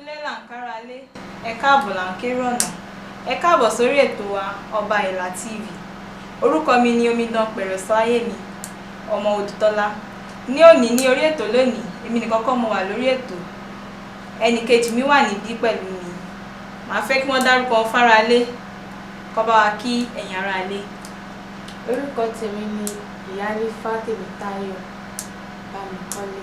Kúnlé là ń kára lé, ẹ káàbọ̀ là ń kéré ọ̀nà, ẹ káàbọ̀ sórí ètò wa Ọba Ìlà TV. Orúkọ mi ni Omidan Pẹ̀rẹ̀sọ ayé mi, ọmọ Odùtọ́lá. Ní òní ní orí ètò lónìí, èmi nìkan kọ́ mo wà lórí ètò. Ẹnì kejì mi wà níbí pẹ̀lú mi. Màá fẹ́ kí wọ́n dárúkọ fára lé, kó bá wa kí ẹ̀yin ará lé. Orúkọ tèmi ni Ìyáálé Fátèmítáyọ̀ Bámikọ́lé.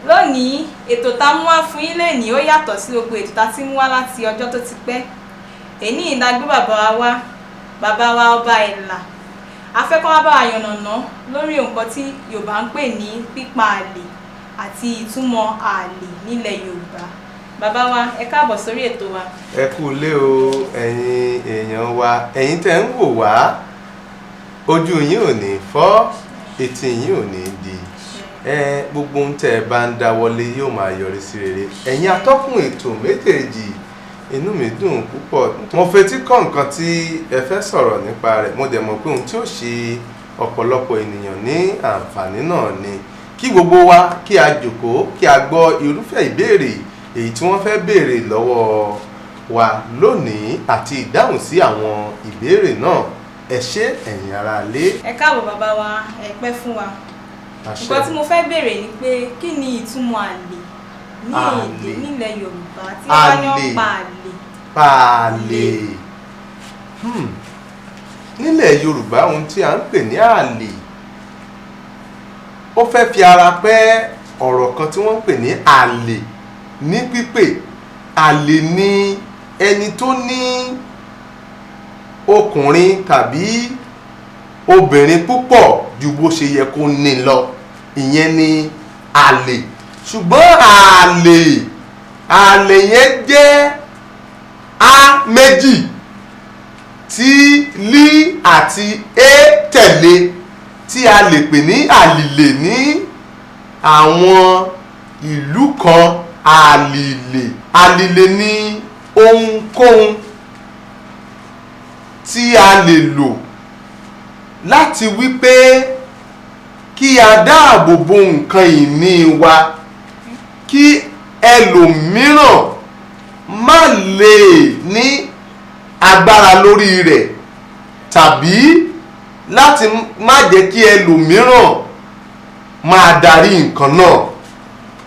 Lónìí, ètò tá mú wá fún yín lénìí ó yàtọ̀ sí gbogbo ètò tá ti mú wá láti ọjọ́ tó ti pẹ́. Èní ìdágbé bàbá wa Ọba Ìlà. A fẹ́ kó wá bá wa yànnàná lórí nǹkan tí Yorùbá ń pè ní pípa àlè àti ìtumọ̀ àlè nílẹ̀ Yorùbá. Bàbá wa, ẹ káàbọ̀ sórí ètò wa. Ẹ kú ilé o, ẹ̀yin èèyàn wa, ẹ̀yin tẹ́ ń wò wá, ojú yín ò ní fọ́, etí yín ò ní di. Gbogbo ohun tẹ́ ẹ bá ń dáwọ́lé yóò máa yọrí sí rere. Ẹ̀yin atọ́kùn ètò méjèèjì, inú mi dùn púpọ̀. Mo fetí kọ́ nǹkan tí ẹ fẹ́ sọ̀rọ̀ nípa rẹ̀. Mo dẹ̀ mọ̀ pé ohun tí ó ṣe ọ̀pọ̀lọpọ̀ ènìyàn ní àǹfààní náà ni kí gbogbo wa kí a jókòó kí a gbọ́ irúfẹ́ ìbéèrè èyí tí wọ́n fẹ́ béèrè lọ́wọ́ wa lónìí àti ìdáhùn sí àwọn ìbéèrè náà. Ẹ ṣé ẹ̀yin ará ilé. Ẹ káàbọ̀ bàbá wa, ẹ pẹ́ fún wa. Nǹkan tí mo fẹ́ béèrè ni pé kí ni ìtumọ̀ àlè ní èdè nílẹ̀ Yorùbá tí wọ́n bá yàn pa àlè? Pa àlè. Nílẹ̀ Yorùbá ohun tí a ń pè ní àlè ó fẹ́ fi ara pẹ́ ọ̀rọ̀ kan tí wọ́n ń pè ní àlè ní pípè. Àlè ni ẹni tó ní ọkùnrin tàbí obìnrin púpọ̀ ju bó ṣe yẹ kó ní lọ, ìyẹn ni àlè. Ṣùgbọ́n àlè yẹn jẹ́ a méjì tí lí àti é tẹ̀lé tí a lè pè ní àlìlè ní àwọn ìlú kan. Àlìlè ní ohunkóhun tí a lè lò láti wípé kí a dáàbò bo nǹkan ìní wa, kí ẹlòmíràn má lè ní agbára lórí rẹ̀, tàbí láti má jẹ́ kí ẹlòmíràn máa darí nǹkan náà.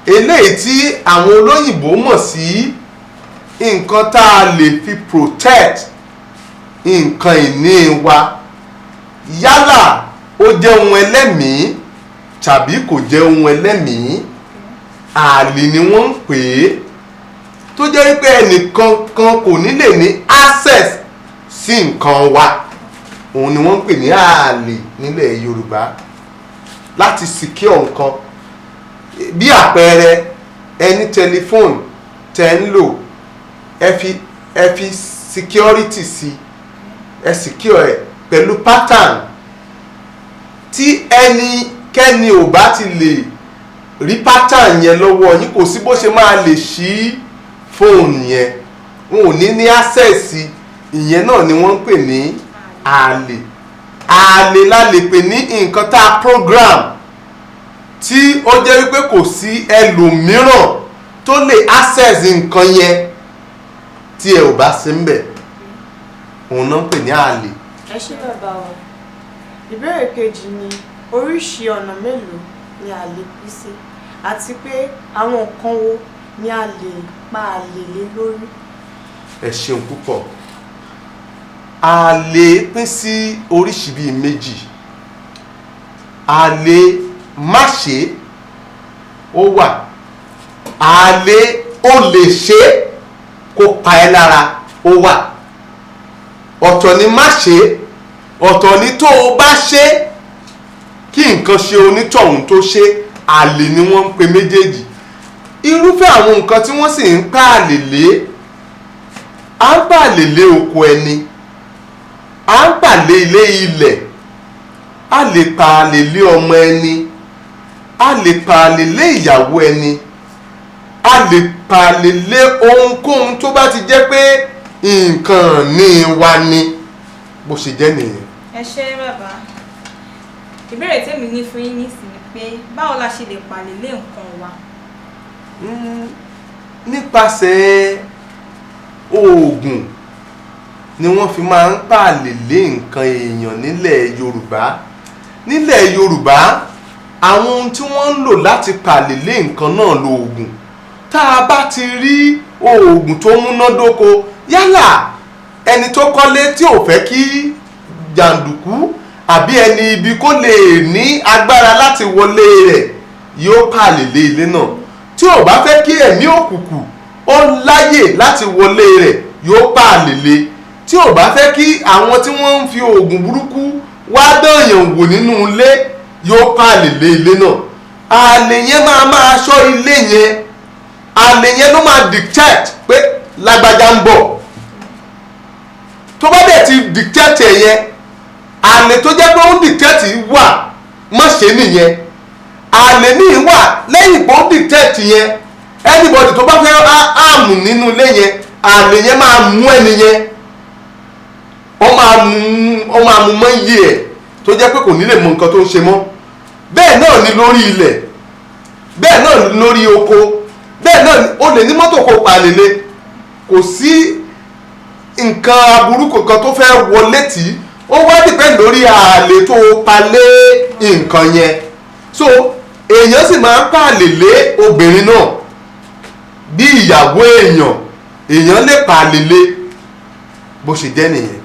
Eléyìí tí àwọn olóyìnbó mọ̀ sí nǹkan tá a lè fi protect nǹkan ìní wa, yálà ó jẹ́ ohun ẹlẹ́mìí tàbí kò jẹ́ ohun ẹlẹ́mìí. Àlè ni wọ́n ń pè é, tó jẹ́ wípé ẹnìkan kò ní lè ní access sí nǹkan wa. Òun ni wọ́n ń pè ní àlè nílẹ̀ Yorùbá, láti secure nǹkan. Bí àpẹẹrẹ, ẹni tẹlifóònù tẹ́ ń lò, ẹ fi security sí, ẹ secure ẹ pẹ̀lú pattern tí ẹnikẹ́ni ò bá ti lè rí pattern yẹn lọ́wọ́ yín, kò sí bó ṣe máa lè ṣí fóònù yẹn, wọn ò ní access. Ìyẹn náà ni wọ́n ń pè ní àlè. Àlè la lè pè ní nǹkan tá a program tí ó jẹ́ wípé kò sí ẹlòmíràn tó lè access nǹkan yẹn tí ẹ ò bá sí ń bẹ̀. Òun náà ń pè ní àlè. Ẹ ṣé bàbá wa. Ìbéèrè kejì ni oríṣi ọ̀nà mélòó ni àlè pín sí, àti pé àwọn nǹkan wo ni a lè pa àlè lé lórí? Ẹ ṣeun púpọ̀. Àlè pín sí oríṣi bíi méjì. Àlè má ṣe ó wà, àlè ó lè ṣe kó pa ẹ́ lára ó wà. Ọ̀tọ̀ ni má ṣe, ọ̀tọ̀ ni tó o bá ṣe kí nǹkan ṣe onítọ̀hún tó ṣe. Àlè ni wọ́n ń pe méjèèjì. Irúfẹ́ àwọn nǹkan tí wọ́n sì ń pa àlè lé, à ń pa àlè lé oko ẹni, à ń pa àlè lé ilẹ̀, a lè pa àlè lé ọmọ ẹni, a lè pa àlè lé ìyàwó ẹni, a lè pa àlè lé ohunkóhun tó bá ti jẹ́ pé nǹkan ní wa ni. Bó ṣe jẹ́ nìyẹn. Ẹ ṣé bàbá. Ìbéèrè tèmi ní fún yín nísìnyí pé báwo la ṣe lè palẹ̀ lé nǹkan wa? nípasẹ̀ oògùn ni wọ́n fi máa ń pààlè lé nǹkan èèyàn nílẹ̀ Yorùbá àwọn ohun tí wọ́n ń lò láti pààlè lé nǹkan náà lóògùn. Tá a bá ti rí oògùn tó múnádóko, yálà ẹni tó kọ́lé tí ò fẹ́ kí jàǹdùkú àbí ẹni ibi kó lè ní agbára láti wọlé rẹ̀ yóò pààlè lé ilé náà. Tí ò bá fẹ́ kí ẹ̀mí òkùnkùn ó láyè láti wọlé rẹ̀ yóò pààlè lé. Tí ò bá fẹ́ kí àwọn tí wọ́n ń fi oògùn burúkú wá dọ̀yàn wò nínú ilé yóò pààlè lé ilé náà. Àlè yẹn máa ṣọ́ ilé yẹn. Àlè yẹn ló máa dictate pé lágbájá ń bọ̀. Tó bá dẹ̀ ti dictate yẹn, àlè tó jẹ́ pé ó dictate wà má ṣe nìyẹn. Àlè míì wà lẹ́yìn pé ó dictate yẹn, anybody tó bá fẹ́ àmù nínú ilé yẹn, àlè yẹn máa mú ẹni yẹn, ó máa mú mọ́ iye ẹ̀ tó jẹ́ pé kò ní lè mọ nǹkan tó ń ṣe mọ́. Bẹ́ẹ̀ náà ni lórí ilẹ̀, bẹ́ẹ̀ náà ni lórí oko, bẹ́ẹ̀ náà ni ó lè ní mọ́tò kó pààlè lé. Kò sí nǹkan aburú kankan tó fẹ́ wọlé tí ó wá dìpẹ́ lórí àlè tó pa lé nǹkan yẹn. So èèyàn sì máa ń pààlè lé obìnrin náà bí ìyàwó èèyàn lè pààlè lé, bó ṣe jẹ́ nìyẹn.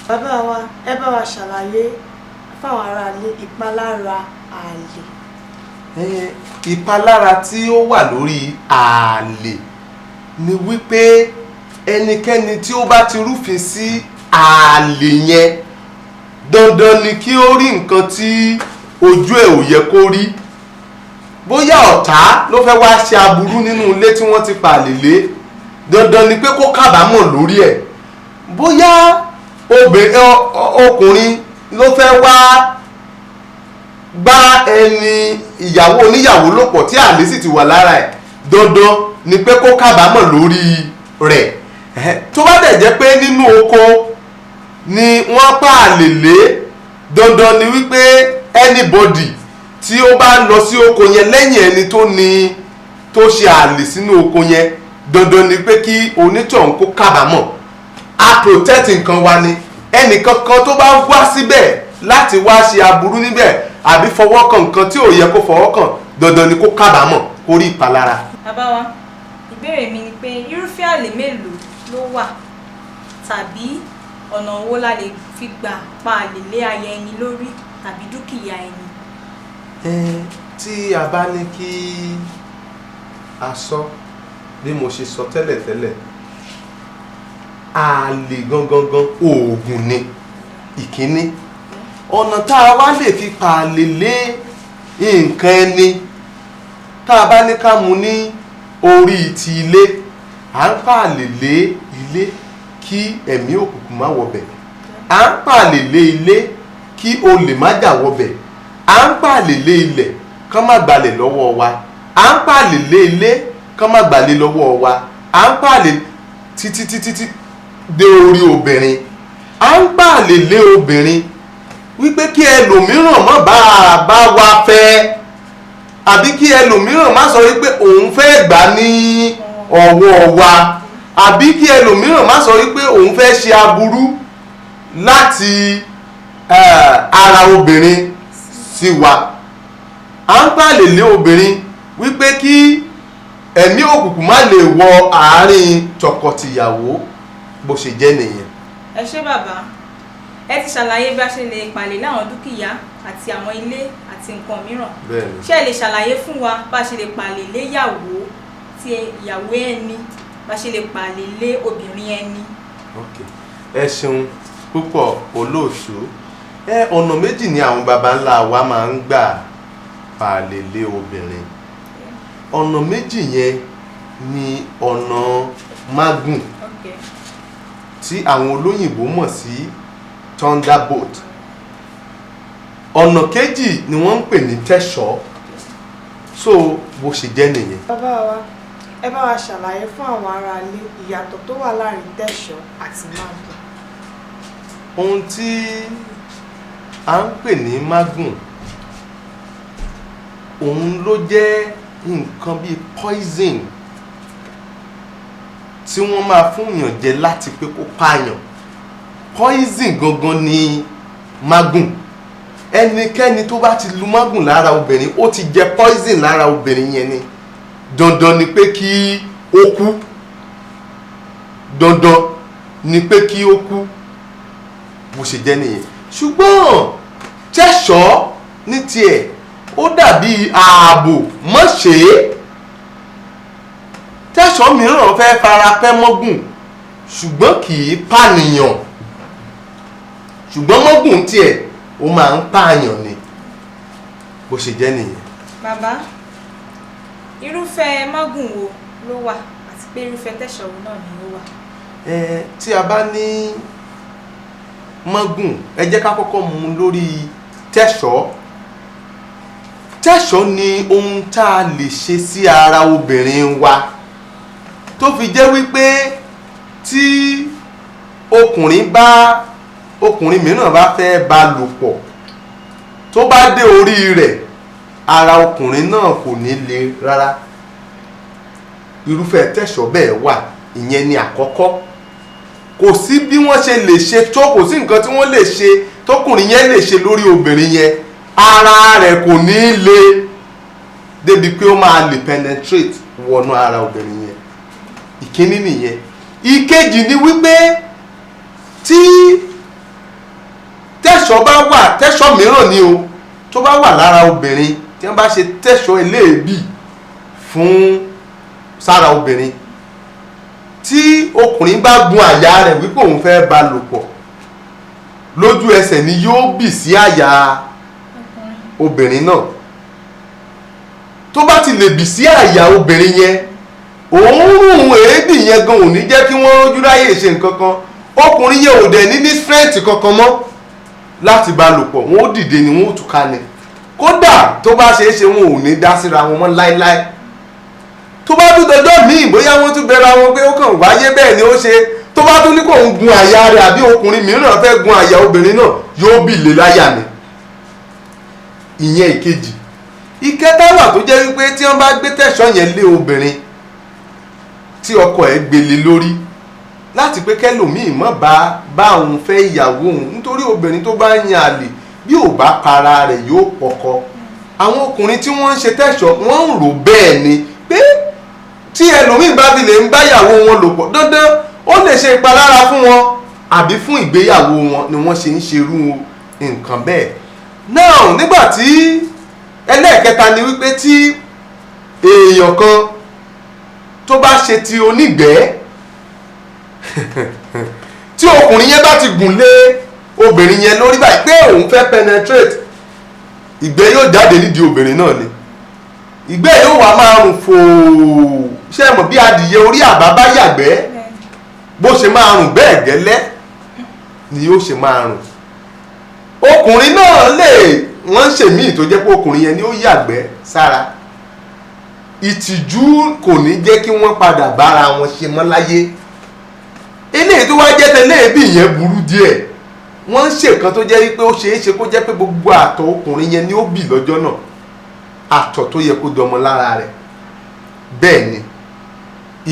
Bàbá wa, ẹ bá wa ṣàlàyé fáwọn aráalé ìpalára àlè. Ìpalára tí ó wà lórí àlè ni wípé ẹnikẹ́ni tí ó bá ti rúfin sí àlè yẹn, dandan ni kí ó rí nǹkan tí ojú ẹ̀ ò yẹ kó rí. Bóyá ọ̀tá ló fẹ́ wá ṣe aburú nínú ilé tí wọ́n ti pààlè lé, dandan ni pé kó kábàámọ̀ lórí ẹ̀. Bóyá ọkùnrin ló fẹ́ wá gbá ẹni ìyàwó oníyàwó lò pọ̀ tí àlè sì ti wà lára ẹ̀, dandan ni pé kó kábàámọ̀ lórí rẹ̀. Tó bá dẹ̀ jẹ́ pé nínú oko ni wọ́n pààlè lé, dandan ni wípé anybody tí ó bá lọ sí oko yẹn lẹ́yìn ẹni tó ṣe àlè sínú oko yẹn, dandan ni pé kí onítọ̀hún kó kábàámọ̀. A protect nǹkan wa ni. Ẹnìkankan tó bá wá síbẹ̀ láti wá ṣe aburú níbẹ̀ àbí fọwọ́ kan nǹkan tí ò yẹ kó fọwọ́ kàn, dandan ni kó kábàámọ̀, kó rí ìpalára. Bàbá wa, ìbéèrè mi ni pé irúfẹ́ àlè mélòó ló wà, tàbí ọ̀nà wo la lè fi gbà pa àlè lé aya ẹni lórí tàbí dúkìá ẹni? Tí a bá ní kí a sọ bí mo ṣe sọ tẹ́lẹ̀tẹ́lẹ̀, àlè gangan oògùn ni ìkíní. Ọ̀nà tá a wá lè fi pààlè lé nǹkan ẹni, tá a bá ní ká mú ní orí ti ilé, à ń pààlè lé ilé kí ẹ̀mí òkùnkùn má wọbẹ̀, à ń pààlè lé ilé kí olè má jà wọbẹ̀, à ń pààlè lé ilẹ̀ kán má gbalẹ̀ lọ́wọ́ wa, à ń pààlè lé ilé kán má gbalẹ̀ lọ́wọ́ wa, à ń pààlè títí dé orí obìnrin, à ń pààlè lé obìnrin wípé kí ẹlòmíràn má bá wa fẹ́, àbí kí ẹlòmíràn má sọ wípé òun fẹ́ gbà ní ọwọ́ wa, àbí kí ẹlòmíràn má sọ wípé òun fẹ́ ṣe aburú láti ara obìnrin sí wa. À ń pààlè lé obìnrin wípé kí ẹ̀mí òkùnkùn má lè wọ àárín tọkọtìyàwó, bó ṣe jẹ́ nìyẹn. Ẹ ṣé bàbá, ẹ ti ṣàlàyé bí a ṣe lè pààlè láwọn dúkìá àti àwọn ilé àti nǹkan mìíràn. Bẹ́ẹ̀ni. Ṣé ẹ lè ṣàlàyé fún wa bá ṣe lè pààlè lé ìyàwó tí ìyàwó ẹni, bá ṣe lè pààlè lé obìnrin ẹni? Okay. Ẹ ṣeun púpọ̀ olóòtú. Ọ̀nà méjì ni àwọn baba ńlá wa máa ń gbà pààlè lé obìnrin. Ọ̀nà méjì yẹn ni ọ̀nà mágùn, tí àwọn olóyìnbó mọ̀ sí thunderbolt. Ọ̀nà kejì ni wọ́n ń pè ní tẹ̀ṣọ́. So bó ṣe jẹ́ nìyẹn. Bàbá wa, ẹ bá wa ṣàlàyé fún àwọn aráalé ìyàtọ̀ tó wà láàrin tẹ̀ṣọ́ àti mágùn. Ohun tí a ń pè ní mágùn, òun ló jẹ́ nǹkan bíi poison tí wọ́n máa fún yàn jẹ láti pé kó pààyàn. Poison gangan ni mágùn. Ẹnikẹ́ni tó bá ti lu mágùn lára obìnrin ó ti jẹ poison lára obìnrin yẹn ni. Dandan ni pé kí ó kú. Dandan ni pé kí ó kú. Bó ṣe jẹ́ nìyẹn. Ṣùgbọ́n tẹ́ṣọ́ ní tiẹ̀ ó dàbí ààbò mọ́ṣẹ́. Tẹ́ṣọ́ mìíràn fẹ́ fara pẹ́ mọ́gùn ṣùgbọ́n kì í pànìyàn. Ṣùgbọ́n mọ́gùn tiẹ̀ ó máa ń pààyàn ni. Bó ṣe jẹ́ nìyẹn. Bàbá, irúfẹ́ mágùn wo ló wà àti pé irúfẹ́ tẹ́ṣọ́ wo náà ni ó wà? Tí a bá ní mágùn, ẹ jẹ́ ká kọ́kọ́ mú lórí tẹ́ṣọ́. Tẹ́ṣọ́ ni ohun tá a lè ṣe sí ara obìnrin wa tó fi jẹ́ wípé tí ọkùnrin mìíràn bá fẹ́ bá lò pọ̀ tó bá dé orí rẹ̀, ara ọkùnrin náà kò ní le rárá. Irúfẹ́ tẹ́ṣọ́ bẹ́ẹ̀ wà. Ìyẹn ni àkọ́kọ́. Kò sí bí wọ́n ṣe lè ṣe tó, kò sí nǹkan tí wọ́n lè ṣe tọkùnrin yẹn lè ṣe lórí obìnrin yẹn, ara rẹ̀ kò ní le débi pé ó máa lè penetrate wọnú ara obìnrin yẹn. Ìkíní nìyẹn. Ìkejì ni wípé tí tẹ́ṣọ́ bá wà, tẹ́ṣọ́ mìíràn ni o, tó bá wà lára obìnrin, tí wọ́n bá ṣe tẹ́ṣọ́ eléèbì fún sára obìnrin, tí ọkùnrin bá gun àyà rẹ̀ wípé òun fẹ́ bá lò pọ̀, lójú ẹsẹ̀ ni yóò bì sí àyà obìnrin náà. Tó bá ti lè bì sí àyà obìnrin yẹn, òórùn èébì yẹn gan ò ní jẹ́ kí wọ́n rójú ráyè ṣe nǹkan kan. Ọkùnrin yẹn ò dẹ̀ ní strength kankan mọ́ láti bá lò pọ̀. Wọ́n ó dìde ni wọ́n ó túká ni. Kódà tó bá ṣe é ṣe wọn ò ní dá síra wọn mọ́ láíláí. Tó bá tún dọjọ́ míì bóyá wọ́n tún bẹ̀rẹ̀ wọn pé ó kàn wáyé bẹ́ẹ̀ ni ó ṣe, tó bá tún ní kó ń gun àyà rẹ̀ àbí ọkùnrin mìíràn fẹ́ gun àyà obìnrin náà, yóò bì lé láyà ni. Ìyẹn ìkejì. Ìkẹta wà tó jẹ́ wípé tí wọ́n bá gbé tẹ́ṣọ́ yẹn lé obìnrin tí ọkọ ẹ̀ gbélé lórí láti pé kẹ́lòmíì mọ́ bá òun fẹ́ ìyàwó òun, nítorí obìnrin tó bá ń yan àlè bí ò bá para rẹ̀ yóò pọkọ. Àwọn ọkùnrin tí wọ́n ń ṣe tẹ́ṣọ́ wọ́n ń rò bẹ́ẹ̀ ni pé tí ẹlòmíì bá fi lè ń báyàwó wọn lò pọ̀, dandan ó lè ṣe ìpalára fún wọn àbí fún ìgbéyàwó wọn ni wọ́n ṣe ń ṣerú nǹkan bẹ́ẹ̀. Now nígbà tí ẹlẹ́ẹ̀kẹta ni wípé tí èèyàn kan tó bá ṣe ti onígbẹ́ tí ọkùnrin yẹn bá ti gùn lé obìnrin yẹn lórí báyìí pé òun fẹ́ penetrate, ìgbẹ́ yóò jáde nídìí obìnrin náà ni. Ìgbẹ́ yóò wá máa rùn fòó, ṣé ẹ mọ̀ bí adìyẹ orí àbá bá yàgbẹ́ bó ṣe máa rùn bẹ́ẹ̀ gẹ́lẹ́ ni yóò ṣe máa rùn. Ọkùnrin náà wọ́n ń ṣe míì tó jẹ́ pé ọkùnrin yẹn ni ó yàgbẹ́ sára. Ìtìjú kò ní jẹ́ kí wọ́n padà bára wọn ṣe mọ́ láyé. Eléyìí tó wá jẹ́ tẹ́lẹ̀ bí ìyẹn burú díẹ̀. Wọ́n ń ṣèkan tó jẹ́ wípé ó ṣeé ṣe kó jẹ́ pé gbogbo àtọ̀ ọkùnrin yẹn ni ó bì lọ́jọ́ náà. Àtọ̀ tó yẹ kó dọmọ lára rẹ̀. Bẹ́ẹ̀ ni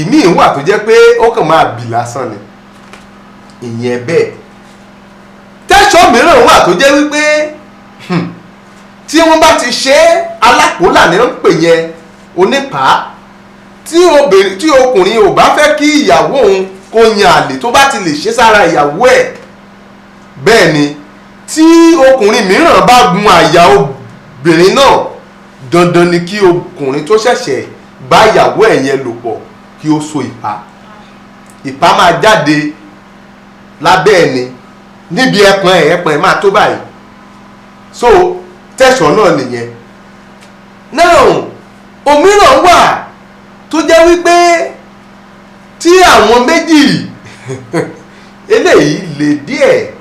ìmíì wà tó jẹ́ pé ó kàn máa bì lásán ni. Ìyẹn bẹ́ẹ̀. Tẹ́ṣọ́ mìíràn wà tó jẹ́ wípé tí wọ́n bá ti ṣe alápòólà ní ń pè yẹn onípàá, tí ọkùnrin ò bá fẹ́ kí ìyàwó òun kó yan àlè tó bá ti lè ṣe sára ìyàwó ẹ̀. Bẹ́ẹ̀ ni tí ọkùnrin mìíràn bá gun àyà obìnrin náà, dandan ni kí ọkùnrin tó ṣẹ̀ṣẹ̀ bá ìyàwó ẹ̀ yẹn lò pọ̀ kí ó so ìpá. Ìpá máa jáde lábẹ́ ẹ̀ ni níbi ẹpọ̀n ẹ̀ máa tó báyìí. So tẹ́ṣọ́ náà nìyẹn. Now òmíràn wà tó jẹ́ wípé tí àwọn méjì eléyìí lè díẹ̀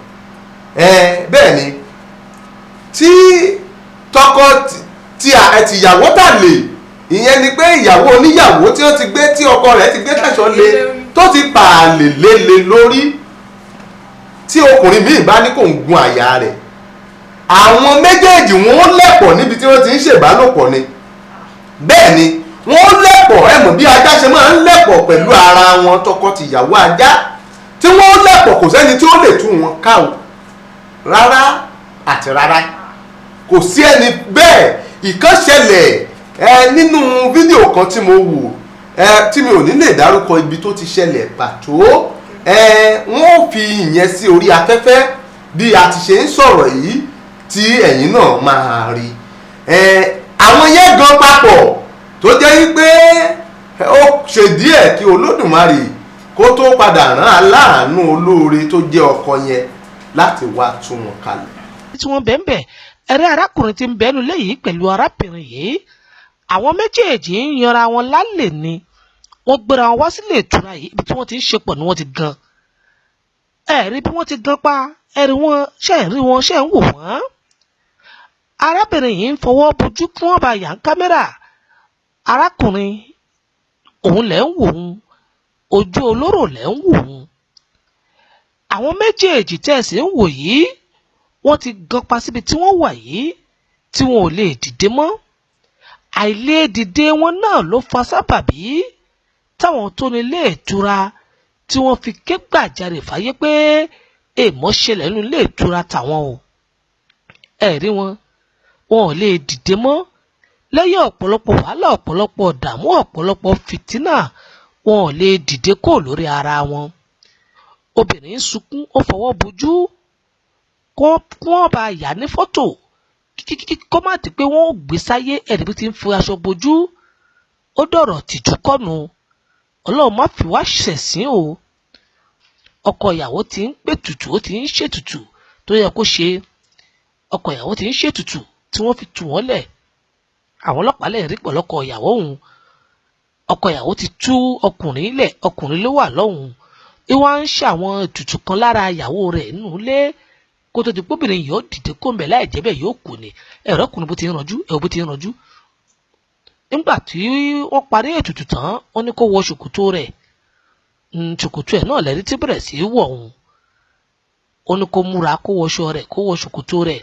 bẹ́ẹ̀ ni tí tọkọ tìyàwó tà lè, ìyẹn ni pé ìyàwó oníyàwó tí ó ti gbé tí ọkọ rẹ̀ ti gbé tẹ́ṣọ́ lé tó ti pààlè lé lórí, tí ọkùnrin míì bá ní kò ń gun àyà rẹ̀, àwọn méjèèjì wọn lẹ̀pọ̀ níbi tí wọ́n ti ń ṣèbálòpọ̀ ni. bẹ́ẹ̀ ni wọ́n lẹ̀pọ̀ ẹ mọ̀ bí ajá ṣe máa ń lẹ̀pọ̀ pẹ̀lú ara wọn tọkọ-tìyàwó ajá tí wọ́n lẹ̀pọ̀ kò sẹ́ni tí ó lè tú wọn ká o rárá àti rárá kò sí ẹni bẹ́ẹ̀. Ìkan ṣẹlẹ̀ nínú fídíò kan tí mo wò tí mi ò ní lè dárúkọ ibi tó ti ṣẹlẹ̀ pàtó wọ́n fi ìyẹn sí orí afẹ́fẹ́ bí a ti ṣe ń sọ̀rọ̀ yìí tí ẹ̀yin náà máa rí àwọn yẹn gan papọ̀ tó jẹ́ wípé ó ṣe díẹ̀ kí Olódùmarè kó tó padà rán aláàánú olóore tó jẹ́ ọkọ yẹn láti wá tú wọn kalẹ̀. tí wọ́n bẹ̀ ń bẹ̀ ẹ̀rẹ́ arákùnrin tí ń bẹ́nu léyìí pẹ̀lú arábìnrin yìí àwọn méjèèjì ń yanra wọn lálẹ́ ni wọ́n gbéra wọn wá sílé ìtura yìí ibi tí wọ́n ti ń ṣepọ̀ ni wọ́n ti gan ẹ̀rí bí wọ́n ti gan pa ẹ̀rí wọn ṣe ń rí wọn ṣe ń wò wọ́n arábìnrin yìí ń fọwọ́ bojú kí wọ́n bá yà ń kámẹ́rà arákùnrin òun lẹ̀ ń wò ó ojú olóró lẹ̀ ń wò ó àwọn méjèèjì tẹ̀sí ń wò yìí wọ́n ti gan pa síbi tí wọ́n wà yìí tí wọn ò lè dìde mọ́ àìlè dìde wọn náà ló fa sábàbí táwọn tó ní ilé ìtura tí wọ́n fi ké gbàjarè fáyé pé èèmọ̀ ṣẹlẹ̀ nínú ilé ìtura tàwọn o ẹ̀rí wọn ò lè dìde mọ́ lẹ́yìn ọ̀pọ̀lọpọ̀ wàhálà ọ̀pọ̀lọpọ̀ dààmú ọ̀pọ̀lọpọ̀ fìtínà wọn ò lè dìde kó lórí ara wọn obìnrin ń sunkún ó fọwọ́ bojú wọ́n bá yà ní fọ́tò kó má ti pé wọ́n ò gbé sáyé ẹ̀rí bí ti ń fi aṣọ bojú ó dọ̀rọ̀ tìjú kọ́nu ọlọ́run má fi wá ṣẹ̀sín o ọkọ ìyàwó ti ń pètùtù ó ti ń ṣètùtù tó yẹ kó ṣe ọkọ ìyàwó ti ń ṣètùtù tí wọ́n fi tù wọ́n lẹ̀ àwọn ọlọ́pàá lè rí pọ̀lọ́kọ ìyàwó òun ọkọ ìyàwó ti tú ọkùnrin lẹ̀ ọkùnrin ló wà lọ́hùn ìwà ń ṣe àwọn ètùtù kan lára ìyàwó rẹ̀ nínú ilé kó tó di póbìnrin yóò dìde kó mbẹ̀ láì jẹ́ bẹ́ẹ̀ yóò kù ní ẹ̀rọ ọkùnrin bó ti ń ranjú ẹ̀rọ bó ti ń ranjú nígbà tí wọ́n parí ètùtù tán wọ́n ní kó wọ ṣòkòtò rẹ̀ ṣòkòtò ẹ̀ náà lẹ́rí tí bẹ̀rẹ̀ sí í wọ̀ òun ó ní kó múra kó wọṣọ rẹ̀ kó wọ ṣòkòtò rẹ̀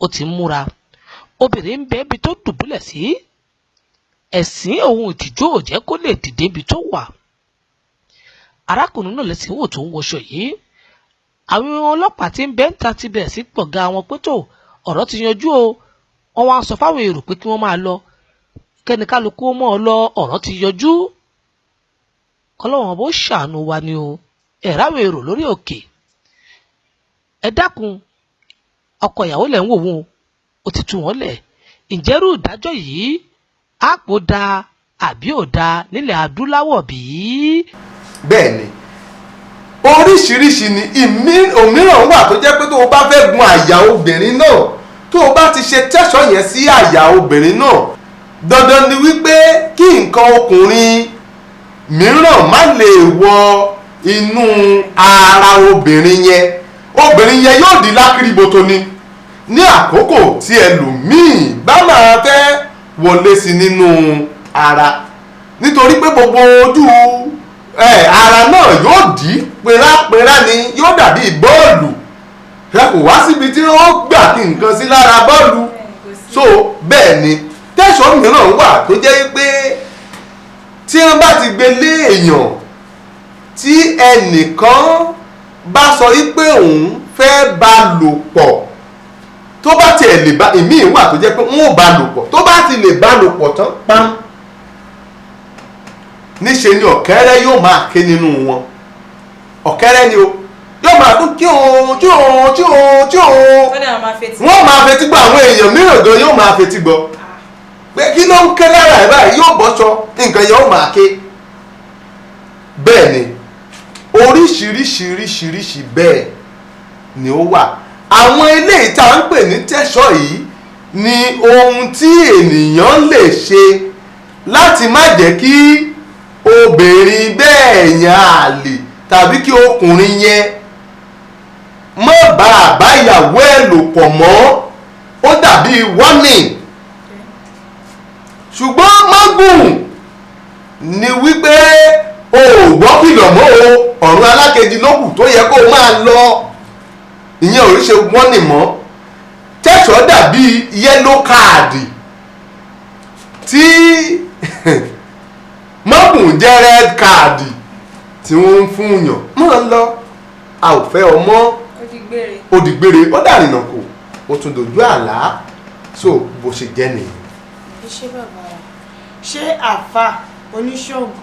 ó ti ń múra obìnrin ń bẹ ibi tó dùbúlẹ̀ sí ẹ̀sìn òun ìtìjú ò jẹ́ kó lè dìde ibi tó wà arákùnrin náà lẹ́sìn wò tó ń wọṣọ yìí àwọn ọlọ́pàá tí ń bẹ ń ta ti bẹ̀rẹ̀ sí pọ̀gá wọn pé tó ọ̀rọ̀ ti yanjú o wọ́n wá sọ fáwọn èrò pé kí wọ́n máa lọ kẹ́nikálukú mọ́ ọ lọ ọ̀rọ̀ ti yanjú kọ́lọ́wọ́n bó ṣàánú wa ni o ẹ̀ráwọ̀ èrò lórí òkè ẹ dákun ọkọ ìyàwó lẹ̀ ń wò wọn ó ti tú wọn lẹ̀ ìjẹ́rú ìdájọ́ yìí àpò da àbí ò da nílẹ̀ adúláwọ̀ bí. bẹ́ẹ̀ ni oríṣiríṣi ni òmíràn wà tó jẹ́ pé tó o bá fẹ́ gun àyà obìnrin náà tó o bá ti ṣe tẹ́ṣọ̀ yẹn sí àyà obìnrin náà dandan ni wípé kí nǹkan ọkùnrin mìíràn má lè wọ inú ara obìnrin yẹn yóò di lákìrìbọ̀tò ni ní àkókò tí ẹlòmíì bá máa fẹ́ wọlé sí nínú ara nítorí pé gbogbo ojú ara náà yóò dí pérapéra ni yóò dàbí bọ́ọ̀lù ẹ kò wá síbi tí wọ́n gbà kí nǹkan sí lára bọ́ọ̀lù so bẹ́ẹ̀ ni tẹ́ṣọ̀ mìíràn wà tó jẹ́ pé tí wọ́n bá ti gbé lé èèyàn tí ẹnìkan bá sọ wípé òun fẹ́ bá lò pọ̀ tó bá tiẹ̀ lè bá èmi wà tó jẹ́ pé wọ́n ò bá lò pọ̀ tó bá ti lè bá lò pọ̀ tán pam níṣe ni ọ̀kẹ́rẹ́ yóò máa ké nínú wọn ọ̀kẹ́rẹ́ ni o yóò máa dún kí òun tí òun tí òun tí òun wọ́n máa fetí gbọ́ àwọn èèyàn mìíràn gan yóò máa fetí gbọ́ pé kí ló ń ké lára ẹ̀ báyìí yóò bọ́ sọ nǹkan yẹn ó máa ké bẹ́ẹ̀ ni oríṣiríṣiríṣiríṣi bẹ́ẹ̀ ni ó wà àwọn eléyìí tá à ń pè ní tẹ́ṣọ̀ yìí ni ohun tí ènìyàn lè ṣe láti má jẹ́ kí obìnrin bẹ́ẹ̀ yan àlè tàbí kí ọkùnrin yẹn má bá àbáyàwó ẹ̀ lò pọ̀ mọ́ ó dàbí warning ṣùgbọ́n mágùn ni wípé o ò gbọ́ kìlọ̀ mọ́ o ọ̀run alákejì lókù tó yẹ kó o máa lọ ìyẹn ò rí ṣe warning mọ́ tẹ́ṣọ̀ dàbí yellow card tí mọ́kùn jẹ́ red card tí wọ́n ń fún yàn máa ń lọ a ò fẹ́ ọmọ ó di gbére ó dàrínà kò ó tún dojú àlá so bó ṣe jẹ́ nìyẹn. ṣé bàbá ṣé àáfà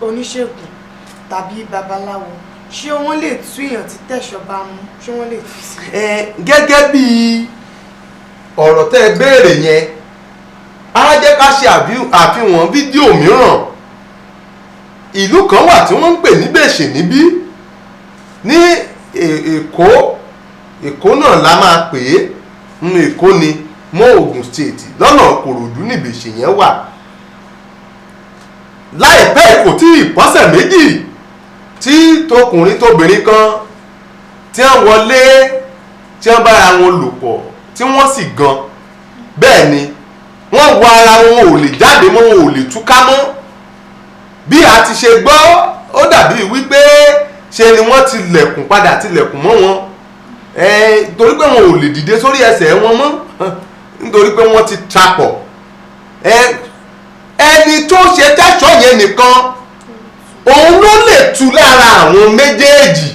oníṣègùn tàbí babaláwo ṣé wọ́n lè tú èèyàn tí tẹ̀sọ́ bá mú ṣé wọ́n lè tú sí. gẹ́gẹ́ bí ọ̀rọ̀ tẹ́ ẹ béèrè yẹn á jẹ́ ká ṣe àfihàn fídíò mìíràn ìlú kan wà tí wọ́n ń pè ní bèṣè níbí ní èkó náà la máa pè é èkó ni mọ́ Ògùn state lọ́nà Kòròdú ní bèṣè yẹn wà láìpẹ́ kò tí ì pọ́sẹ̀ méjì tí tọkùnrin tóbìnrin kan tí wọ́n wọlé tí wọ́n bára wọn lò pọ̀ tí wọ́n sì gan bẹ́ẹ̀ ni wọ́n wọ ara wọn ò lè jáde mọ́ wọn ò lè túká mọ́ bí a ti ṣe gbọ́ ó dàbí wípé ṣe ni wọ́n tilẹ̀kùn padà tilẹ̀kùn mọ́ wọn torí pé wọn ò lè dìde sórí ẹsẹ̀ wọn mọ́ nítorí pé wọ́n ti trapọ̀ ẹni tó ṣe tẹ́ṣọ́ yẹn nìkan òun ló lè tú lára àwọn méjèèjì